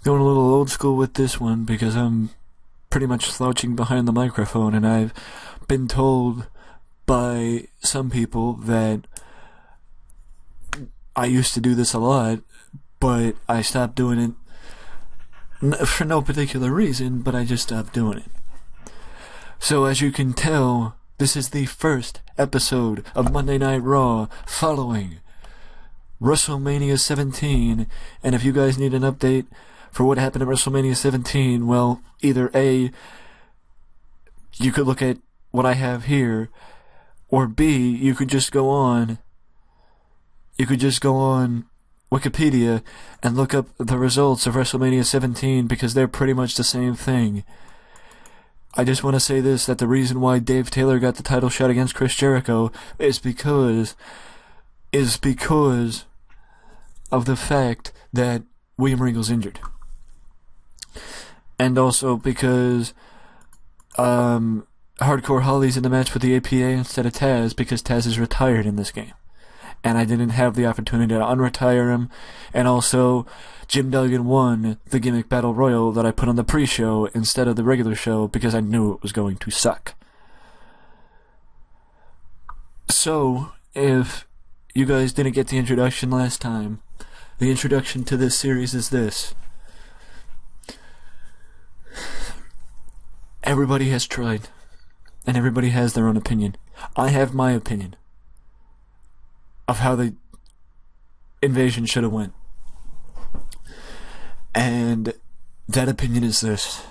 Going a little old school with this one because I'm pretty much slouching behind the microphone, and I've been told by some people that I used to do this a lot, but I stopped doing it for no particular reason, but I just stopped doing it. So as you can tell, this is the first episode of Monday Night Raw following WrestleMania 17, and if you guys need an update for what happened at WrestleMania 17, well, either A, you could look at what I have here, or B, you could just go on Wikipedia and look up the results of WrestleMania 17 because they're pretty much the same thing. I just want to say this, that the reason why Dave Taylor got the title shot against Chris Jericho is because of the fact that William Regal's injured. And also because Hardcore Holly's in the match with the APA instead of Taz because Taz is retired in this game. And I didn't have the opportunity to unretire him. And also, Jim Duggan won the Gimmick Battle Royal that I put on the pre-show instead of the regular show because I knew it was going to suck. So, if you guys didn't get the introduction last time, the introduction to this series is this. Everybody has tried, and everybody has their own opinion. I have my opinion of how the invasion should have went. And that opinion is this.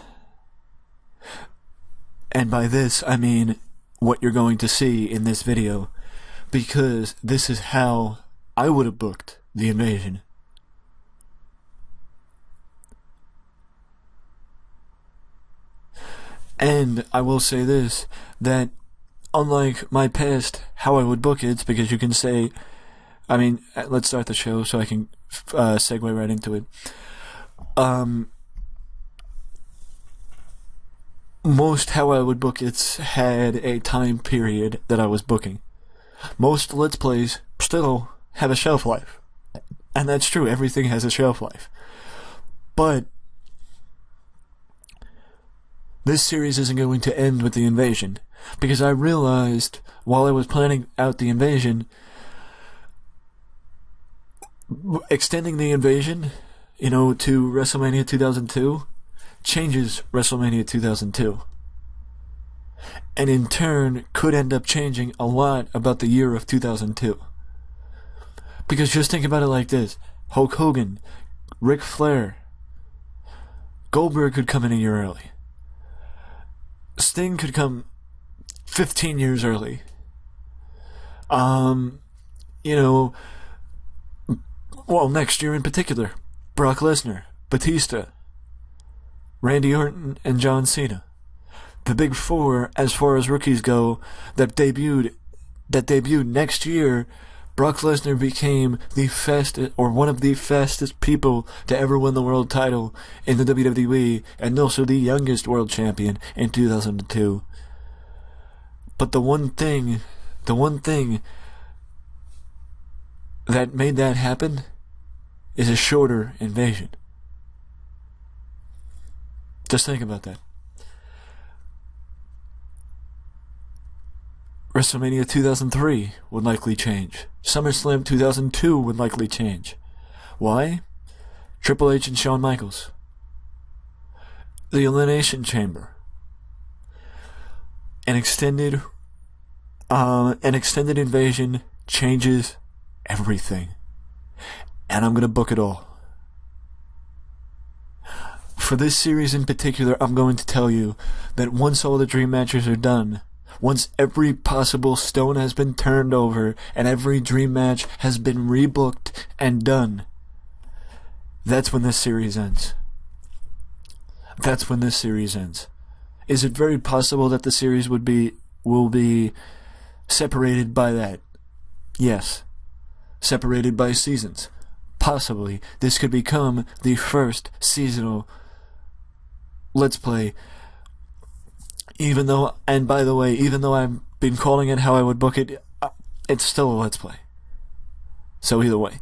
And by this, I mean what you're going to see in this video, because this is how I would have booked the invasion. And I will say this, that unlike my past, how I would book it, because you can say, I mean, let's start the show so I can segue right into it. Most how I would book it had a time period that I was booking. Most Let's Plays still have a shelf life. And that's true, everything has a shelf life. But this series isn't going to end with the invasion, because I realized while I was planning out the invasion, extending the invasion, to WrestleMania 2002 changes WrestleMania 2002. And in turn could end up changing a lot about the year of 2002. Because just think about it like this. Hulk Hogan, Ric Flair, Goldberg could come in a year early. Sting could come 15 years early. Next year in particular, Brock Lesnar, Batista, Randy Orton, and John Cena. The big four, as far as rookies go, that debuted next year. Brock Lesnar became the fastest, or one of the fastest people to ever win the world title in the WWE, and also the youngest world champion in 2002. But the one thing that made that happen is a shorter invasion. Just think about that. WrestleMania 2003 would likely change. SummerSlam 2002 would likely change. Why? Triple H and Shawn Michaels. The Elimination Chamber. An extended invasion changes everything. And I'm gonna book it all. For this series in particular, I'm going to tell you that once all the dream matches are done, once every possible stone has been turned over and every dream match has been rebooked and done, that's when this series ends. That's when this series ends. Is it very possible that the series will be separated by that? Yes. Separated by seasons. Possibly. This could become the first seasonal Let's Play. Even though I've been calling it how I would book it, it's still a Let's Play. So either way.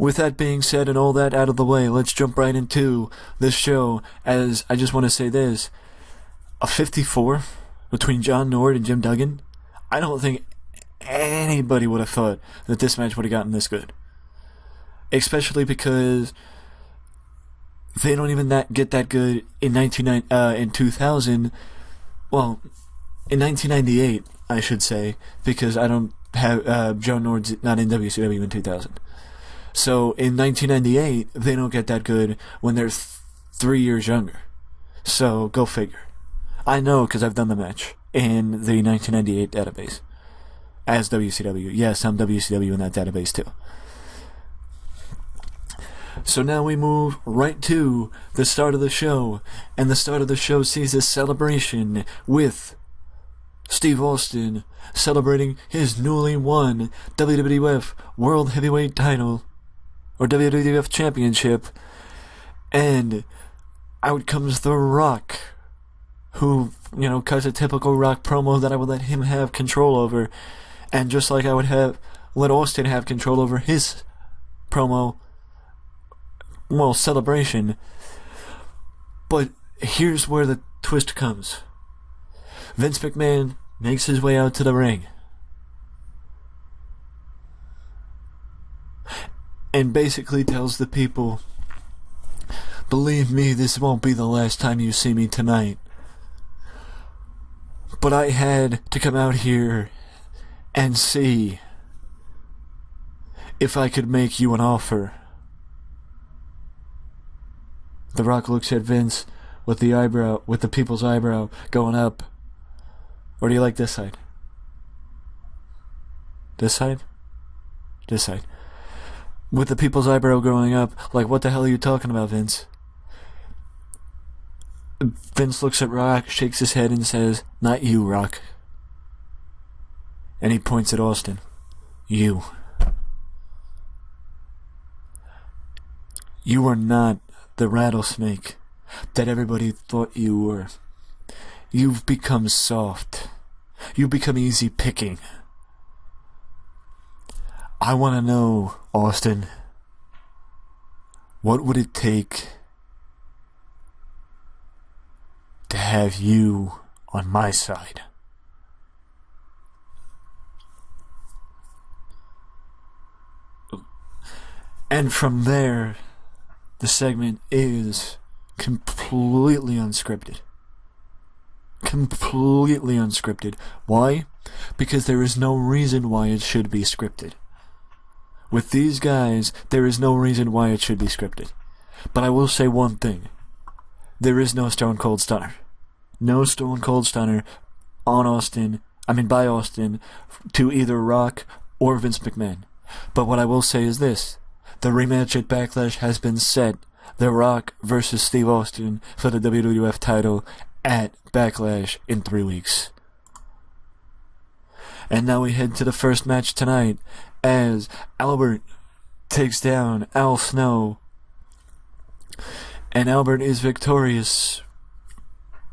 with that being said and all that out of the way, let's jump right into this show. As I just want to say this, a 54 between John Nord and Jim Duggan. I don't think anybody would have thought that this match would have gotten this good. Especially because they don't even get that good in 2000. Well, in 1998, I should say, because I don't have John Nord's not in WCW in 2000. So in 1998, they don't get that good when they're 3 years younger. So go figure. I know because I've done the match in the 1998 database as WCW. Yes, I'm WCW in that database too. So now we move right to the start of the show, and the start of the show sees a celebration with Steve Austin celebrating his newly won WWF World Heavyweight title, or WWF Championship, and out comes The Rock, who, cuts a typical Rock promo that I would let him have control over, and just like I would let Austin have control over his promo, celebration. But here's where the twist comes. Vince McMahon makes his way out to the ring and basically tells the people, believe me, this won't be the last time you see me tonight. But I had to come out here and see if I could make you an offer. The Rock looks at Vince with the people's eyebrow going up. Or do you like this side? This side? This side. With the people's eyebrow going up, like, what the hell are you talking about, Vince? Vince looks at Rock, shakes his head, and says, not you, Rock. And he points at Austin. You. You are not the rattlesnake that everybody thought you were. You've become soft. You've become easy picking. I want to know, Austin, what would it take to have you on my side? And from there, the segment is completely unscripted. Completely unscripted. Why? Because there is no reason why it should be scripted. With these guys, there is no reason why it should be scripted. But I will say one thing. There is no Stone Cold Stunner. No Stone Cold Stunner by Austin to either Rock or Vince McMahon. But what I will say is this. The rematch at Backlash has been set. The Rock versus Steve Austin for the WWF title at Backlash in 3 weeks. And now we head to the first match tonight as Albert takes down Al Snow. And Albert is victorious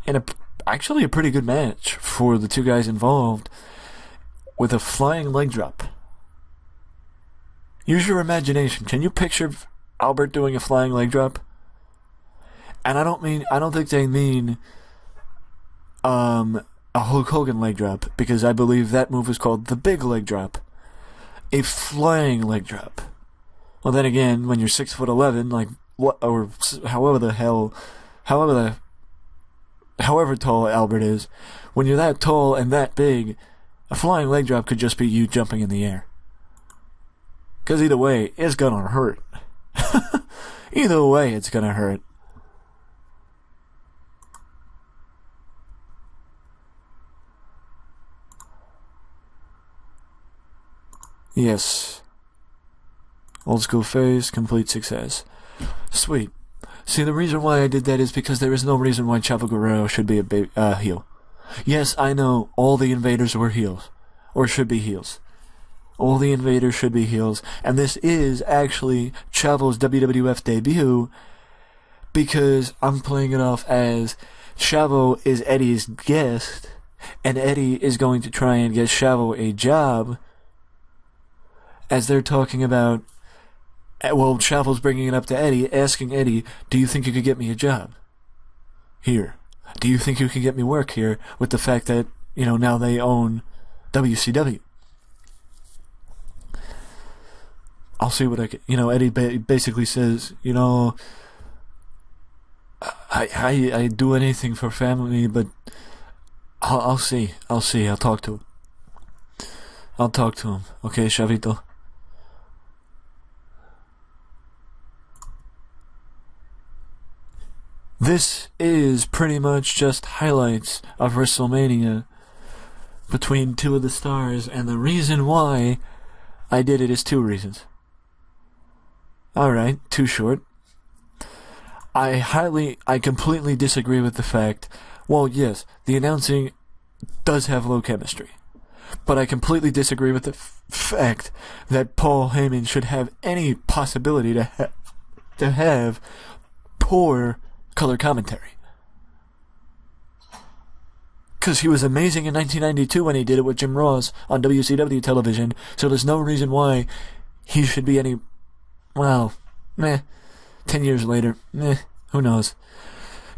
in actually a pretty good match for the two guys involved, with a flying leg drop. Use your imagination. Can you picture Albert doing a flying leg drop? And I don't think they mean a Hulk Hogan leg drop, because I believe that move was called the big leg drop. A flying leg drop. Well, then again, when you're 6'11", like what, or however tall Albert is, when you're that tall and that big, a flying leg drop could just be you jumping in the air. Because either way, it's gonna hurt. Either way, it's gonna hurt. Yes. Old school phase, complete success. Sweet. See, the reason why I did that is because there is no reason why Chavo Guerrero should be a heel. Yes, I know all the Invaders were heels. Or should be heels. All the Invaders should be heels. And this is actually Chavo's WWF debut, because I'm playing it off as Chavo is Eddie's guest, and Eddie is going to try and get Chavo a job, as they're talking about Well, Chavo's bringing it up to Eddie, asking Eddie, do you think you could get me a job here? Do you think you can get me work here with the fact that, now they own WCW? I'll see what I can... Eddie basically says, I do anything for family, but I'll see. I'll talk to him. Okay, Chavito? This is pretty much just highlights of WrestleMania between two of the stars, and the reason why I did it is two reasons. Alright, too short. I completely disagree with the fact, well, yes, the announcing does have low chemistry, but I completely disagree with the fact that Paul Heyman should have any possibility to have poor color commentary. Because he was amazing in 1992 when he did it with Jim Ross on WCW television, so there's no reason why he should be any... Well, 10 years later, who knows.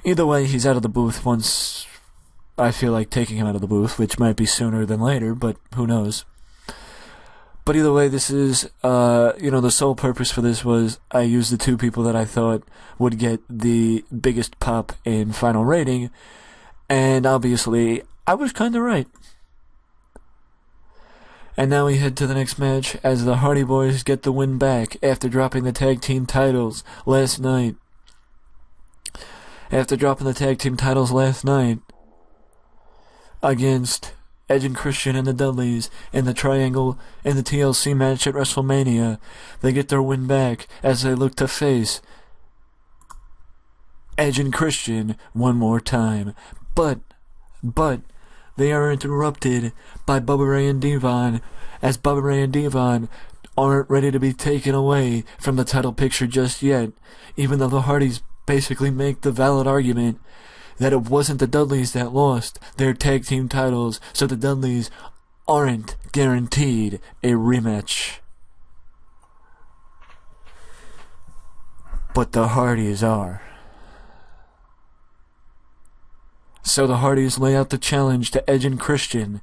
Either way, he's out of the booth once I feel like taking him out of the booth, which might be sooner than later, but who knows. But either way, this is, the sole purpose for this was I used the two people that I thought would get the biggest pop in final rating, and obviously, I was kinda right. And now we head to the next match as the Hardy Boys get the win back after dropping the tag team titles last night. Against Edge and Christian and the Dudleys in the Triangle in the TLC match at WrestleMania. They get their win back as they look to face Edge and Christian one more time. But they are interrupted by Bubba Ray and Devon, as Bubba Ray and Devon aren't ready to be taken away from the title picture just yet, even though the Hardys basically make the valid argument that it wasn't the Dudleys that lost their tag team titles, so the Dudleys aren't guaranteed a rematch. But the Hardys are. So the Hardys lay out the challenge to Edge and Christian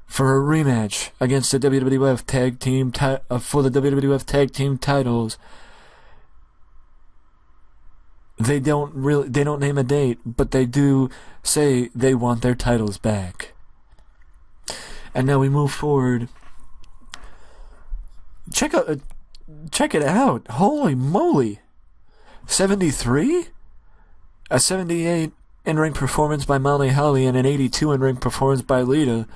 for a rematch against the WWF tag team for the WWF tag team titles. They don't name a date, but they do say they want their titles back. And now we move forward. Check it out. Holy moly. 73? A 78 in-ring performance by Molly Holly and an 82 in-ring performance by Lita.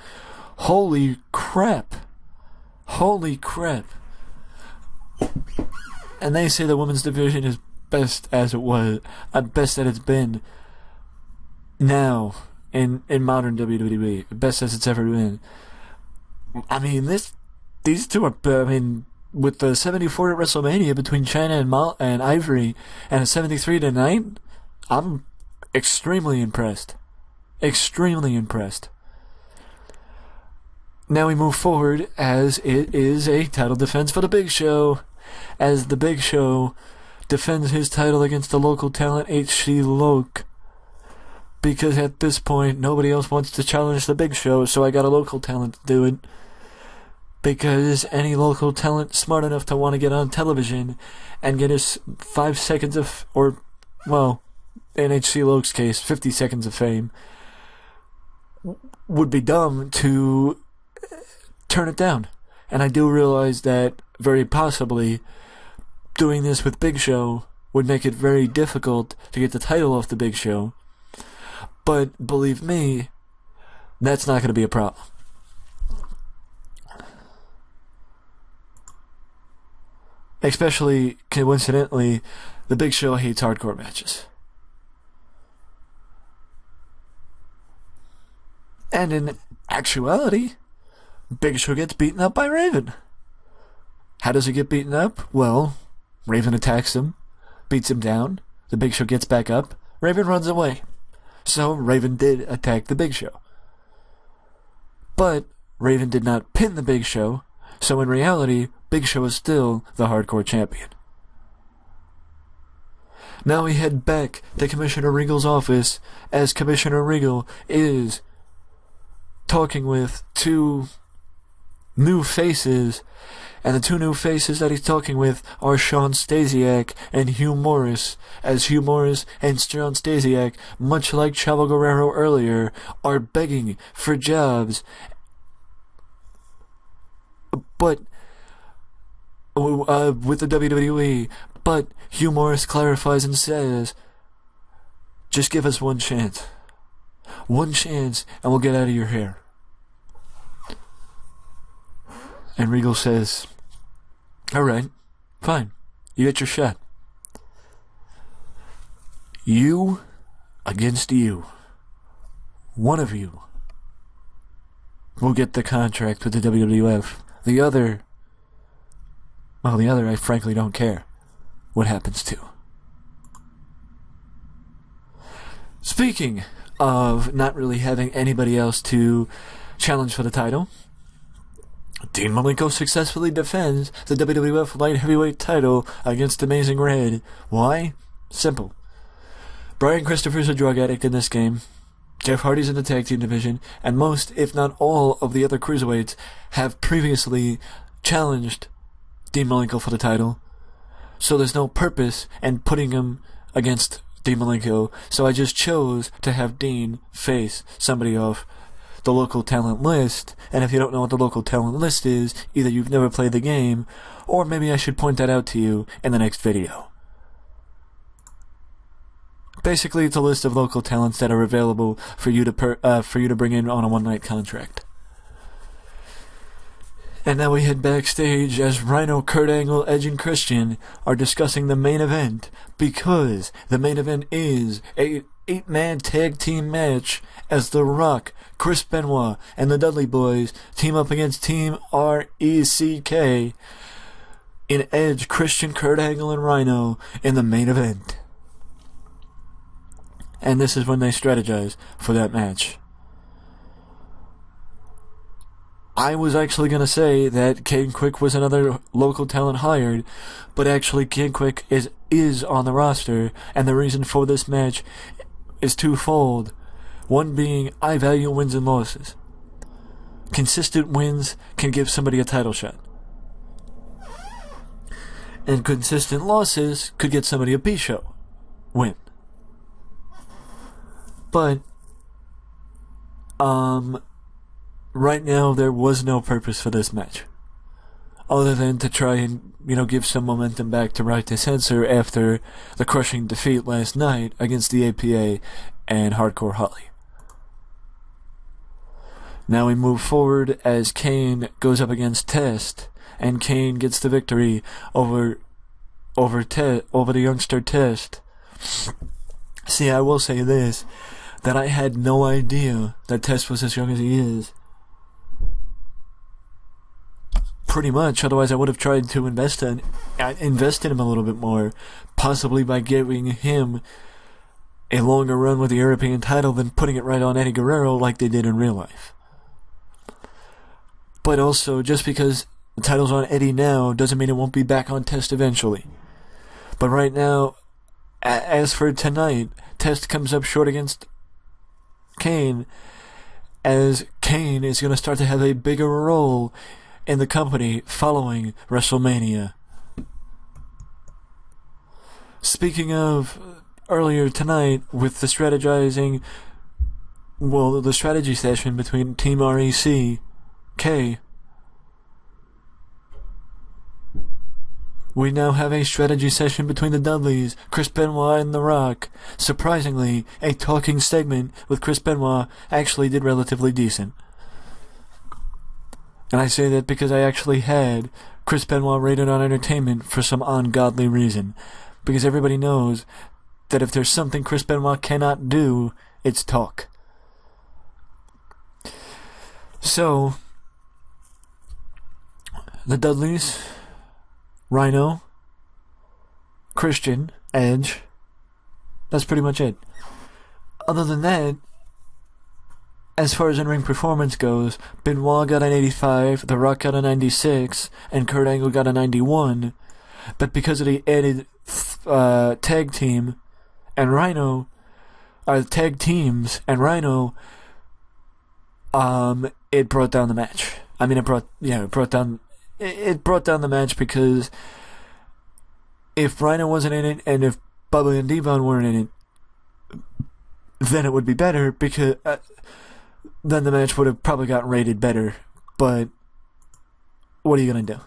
Holy crap. And they say the women's division is best as it was, best that it's been now in modern WWE, best as it's ever been. I mean, these two are, with the 74 at WrestleMania between Chyna and Ivory and a 73 tonight, I'm extremely impressed. Now we move forward as it is a title defense for the Big Show, as the Big Show defends his title against the local talent HC Loc, because at this point nobody else wants to challenge the Big Show, so I got a local talent to do it, because any local talent smart enough to want to get on television and get us 5 seconds of, or, well, in HC Loc's case, 50 seconds of fame, would be dumb to turn it down. And I do realize that very possibly doing this with Big Show would make it very difficult to get the title off the Big Show. But believe me, that's not going to be a problem. Especially, coincidentally, the Big Show hates hardcore matches. And in actuality, Big Show gets beaten up by Raven. How does he get beaten up? Well, Raven attacks him, beats him down, the Big Show gets back up, Raven runs away. So Raven did attack the Big Show. But Raven did not pin the Big Show, so in reality, Big Show is still the hardcore champion. Now we head back to Commissioner Regal's office as Commissioner Regal is talking with two new faces, and the two new faces that he's talking with are Sean Stasiak and Hugh Morris, as Hugh Morris and Sean Stasiak, much like Chavo Guerrero earlier, are begging for jobs. But with the WWE, but Hugh Morris clarifies and says, just give us one chance. One chance, and we'll get out of your hair. And Regal says, alright, fine, you get your shot. You against you. One of you will get the contract with the WWF. The other I frankly don't care what happens to. Speaking of not really having anybody else to challenge for the title, Dean Malenko successfully defends the WWF Light Heavyweight title against Amazing Red. Why? Simple. Brian Christopher's a drug addict in this game. Jeff Hardy's in the tag team division, and most, if not all, of the other cruiserweights have previously challenged Dean Malenko for the title. So there's no purpose in putting him against Dean Malenko, so I just chose to have Dean face somebody off the local talent list. And if you don't know what the local talent list is, either you've never played the game, or maybe I should point that out to you in the next video. Basically, it's a list of local talents that are available for you to bring in on a one-night contract. And now we head backstage as Rhino, Kurt Angle, Edge, and Christian are discussing the main event, because the main event is a 8-man tag team match as The Rock, Chris Benoit, and the Dudley Boys team up against Team RECK in Edge, Christian, Kurt Angle, and Rhino in the main event. And this is when they strategize for that match. I was actually going to say that Kane Quick was another local talent hired, but actually Kane Quick is on the roster, and the reason for this match is twofold. One being, I value wins and losses. Consistent wins can give somebody a title shot. And consistent losses could get somebody a B-show win. But, right now there was no purpose for this match, other than to try and, give some momentum back to Right to Censor after the crushing defeat last night against the APA and Hardcore Holly. Now we move forward as Kane goes up against Test, and Kane gets the victory over the youngster Test. See, I will say this, that I had no idea that Test was as young as he is. Pretty much, otherwise I would have tried to invest in him a little bit more, possibly by giving him a longer run with the European title than putting it right on Eddie Guerrero like they did in real life. But also, just because the title's on Eddie now doesn't mean it won't be back on Test eventually. But right now, as for tonight, Test comes up short against Kane, as Kane is going to start to have a bigger role in the company following WrestleMania. Speaking of earlier tonight, with the strategy session between Team RECK, we now have a strategy session between the Dudleys, Chris Benoit, and The Rock. Surprisingly, a talking segment with Chris Benoit actually did relatively decent. And I say that because I actually had Chris Benoit rated on Entertainment for some ungodly reason. Because everybody knows that if there's something Chris Benoit cannot do, it's talk. So, the Dudleys, Rhino, Christian, Edge, that's pretty much it. Other than that, as far as in-ring performance goes, Benoit got an 85, The Rock got a 96, and Kurt Angle got a 91. But because of the added tag team, and Rhino, tag teams, and Rhino, it brought down the match. I mean, it brought down the match, because if Rhino wasn't in it, and if Bubba and Devon weren't in it, then it would be better, because then the match would have probably gotten rated better. But what are you gonna do?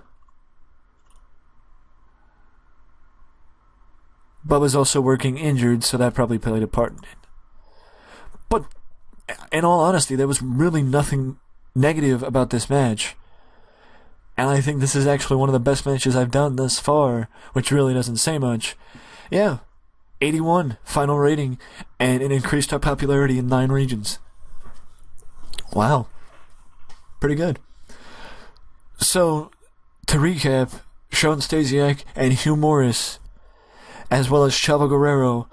Bubba's also working injured, so that probably played a part in it. But in all honesty, there was really nothing negative about this match. And I think this is actually one of the best matches I've done thus far, which really doesn't say much. Yeah, 81 final rating, and it increased our popularity in 9 regions. Wow. Pretty good. So, to recap, Sean Stasiak and Hugh Morris, as well as Chavo Guerrero,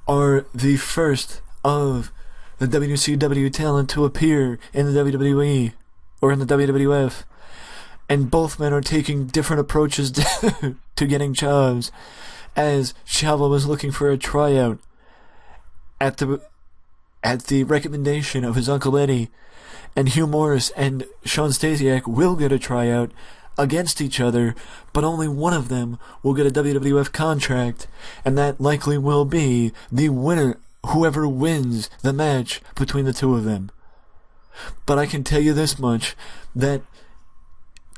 are the first of the WCW talent to appear in the WWE, or in the WWF. And both men are taking different approaches to getting jobs, as Chavo was looking for a tryout at the recommendation of his Uncle Eddie, and Hugh Morris and Sean Stasiak will get a tryout against each other, but only one of them will get a WWF contract, and that likely will be the winner, whoever wins the match between the two of them. But I can tell you this much, that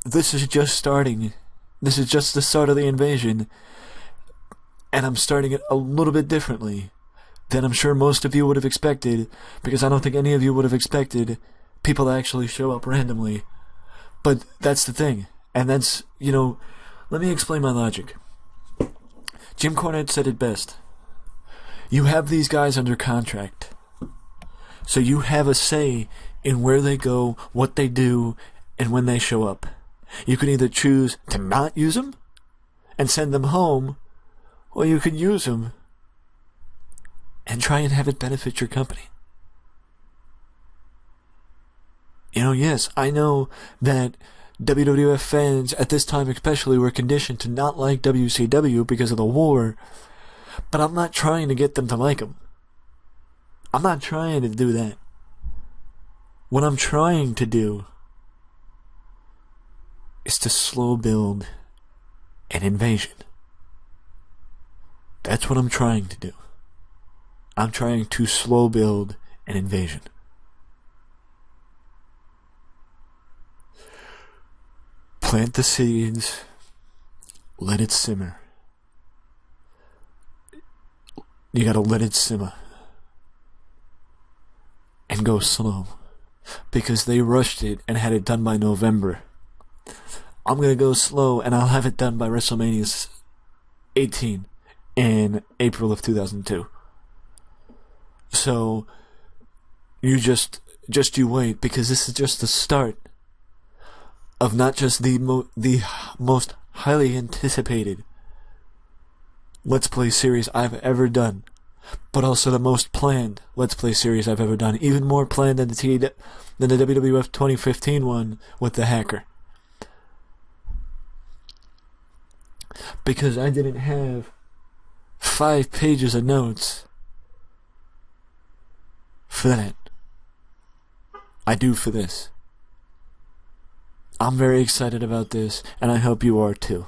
this is just starting. This is just the start of the invasion, and I'm starting it a little bit differently than I'm sure most of you would have expected, because I don't think any of you would have expected people to actually show up randomly. But that's the thing, and that's, let me explain my logic. Jim Cornette said it best. You have these guys under contract, so you have a say in where they go, what they do, and when they show up. You can either choose to not use them and send them home, or you could use them and try and have it benefit your company. Yes, I know that WWF fans at this time especially were conditioned to not like WCW because of the war, but I'm not trying to get them to like them. I'm not trying to do that. What I'm trying to do is to slow build an invasion. That's what I'm trying to do. I'm trying to slow build an invasion. Plant the seeds, let it simmer. You gotta let it simmer. And go slow. Because they rushed it and had it done by November. I'm gonna go slow, and I'll have it done by WrestleMania 18 in April of 2002. So, you just you wait, because this is just the start of not just the most highly anticipated Let's Play series I've ever done, but also the most planned Let's Play series I've ever done. Even more planned than the WWF 2015 one with the hacker. Because I didn't have 5 pages of notes for that. I do for this. I'm very excited about this, and I hope you are too.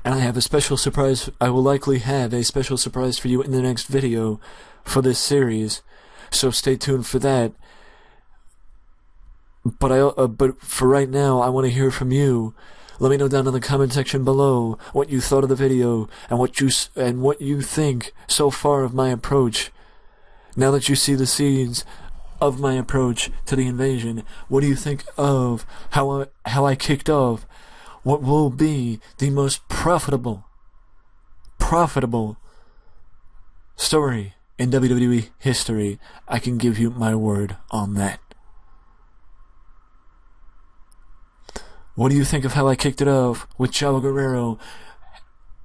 And I have a special surprise. I will likely have a special surprise for you in the next video for this series, so stay tuned for that. But for right now, I want to hear from you. Let me know down in the comment section below what you thought of the video and what you think so far of my approach. Now that you see the seeds of my approach to the invasion, what do you think of how I kicked off what will be the most profitable story in WWE history? I can give you my word on that. What do you think of how I kicked it off with Chavo Guerrero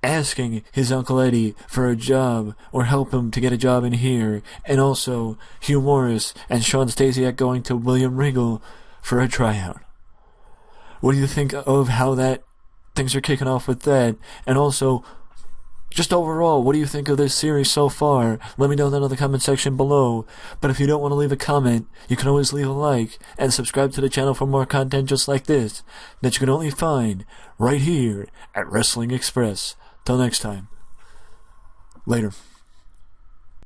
asking his Uncle Eddie for a job, or help him to get a job in here, and also Hugh Morris and Sean Stasiak going to William Regal for a tryout? What do you think of how that things are kicking off with that. And also, just overall, what do you think of this series so far? Let me know that in the comment section below. But if you don't want to leave a comment, you can always leave a like and subscribe to the channel for more content just like this that you can only find right here at Wrestling Express. Till next time. Later.